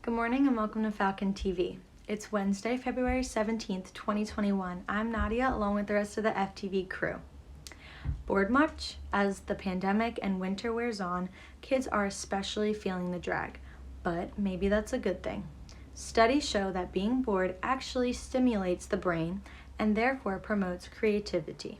Good morning and welcome to Falcon TV. It's Wednesday, February 17th, 2021. I'm Nadia along with the rest of the FTV crew. Bored much? As the pandemic and winter wears on, kids are especially feeling the drag, but maybe that's a good thing. Studies show that being bored actually stimulates the brain and therefore promotes creativity.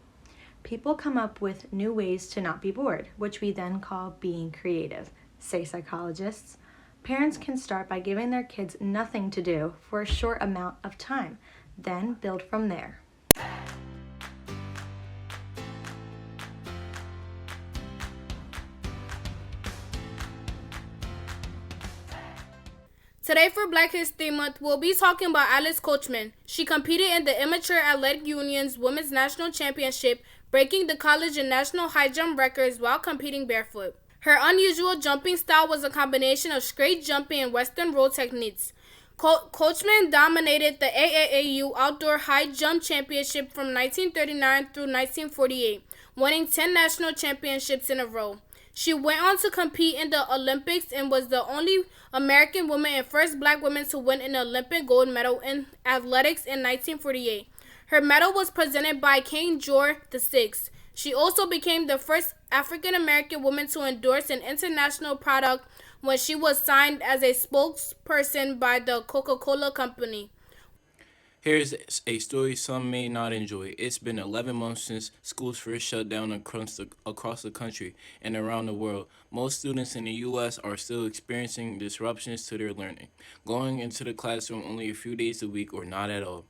People come up with new ways to not be bored, which we then call being creative, say psychologists. Parents can start by giving their kids nothing to do for a short amount of time, then build from there. Today for Black History Month, we'll be talking about Alice Coachman. She competed in the Immature Athletic Union's Women's National Championship, breaking the college and national high jump records while competing barefoot. Her unusual jumping style was a combination of straight jumping and Western roll techniques. Coachman dominated the AAAU Outdoor High Jump Championship from 1939 through 1948, winning 10 national championships in a row. She went on to compete in the Olympics and was the only American woman and first Black woman to win an Olympic gold medal in athletics in 1948. Her medal was presented by King George VI. She also became the first African American woman to endorse an international product when she was signed as a spokesperson by the Coca-Cola Company. Here's a story some may not enjoy. It's been 11 months since schools first shut down across the country and around the world. Most students in the U.S. are still experiencing disruptions to their learning, going into the classroom only a few days a week or not at all.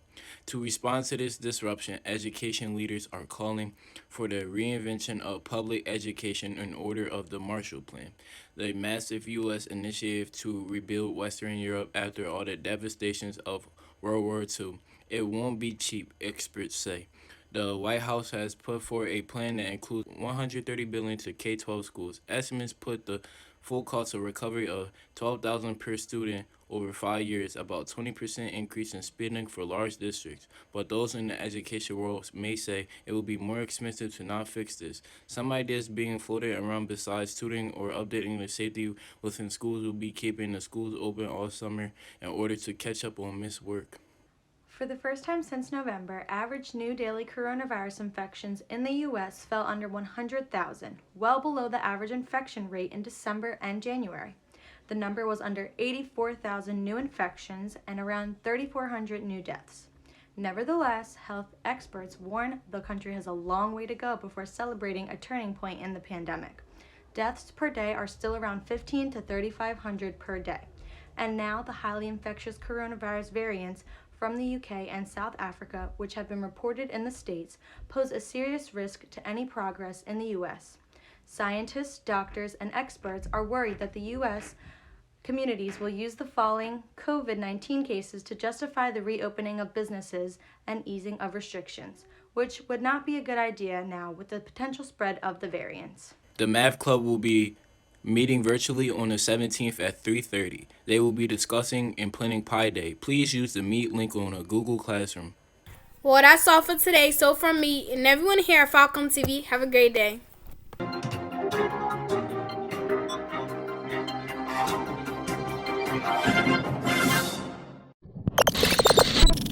To respond to this disruption, education leaders are calling for the reinvention of public education in order of the Marshall Plan, the massive U.S. initiative to rebuild Western Europe after all the devastations of World War II. It won't be cheap, experts say. The White House has put forward a plan that includes $130 billion to K-12 schools. Estimates put the full cost of recovery of $12,000 per student over 5 years, about 20% increase in spending for large districts. But those in the education world may say it will be more expensive to not fix this. Some ideas being floated around besides tutoring or updating the safety within schools will be keeping the schools open all summer in order to catch up on missed work. For the first time since November, average new daily coronavirus infections in the U.S. fell under 100,000, well below the average infection rate in December and January. The number was under 84,000 new infections and around 3,400 new deaths. Nevertheless, health experts warn the country has a long way to go before celebrating a turning point in the pandemic. Deaths per day are still around 15 to 3,500 per day. And now the highly infectious coronavirus variants from the UK and South Africa, which have been reported in the States, pose a serious risk to any progress in the U.S. Scientists, doctors, and experts are worried that the U.S. communities will use the falling COVID-19 cases to justify the reopening of businesses and easing of restrictions, which would not be a good idea now with the potential spread of the variants. The Math Club will be meeting virtually on the 17th at 3:30. They will be discussing and planning Pi Day. Please use the Meet link on a Google Classroom. Well, that's all for today. So from me and everyone here at Falcon TV, have a great day.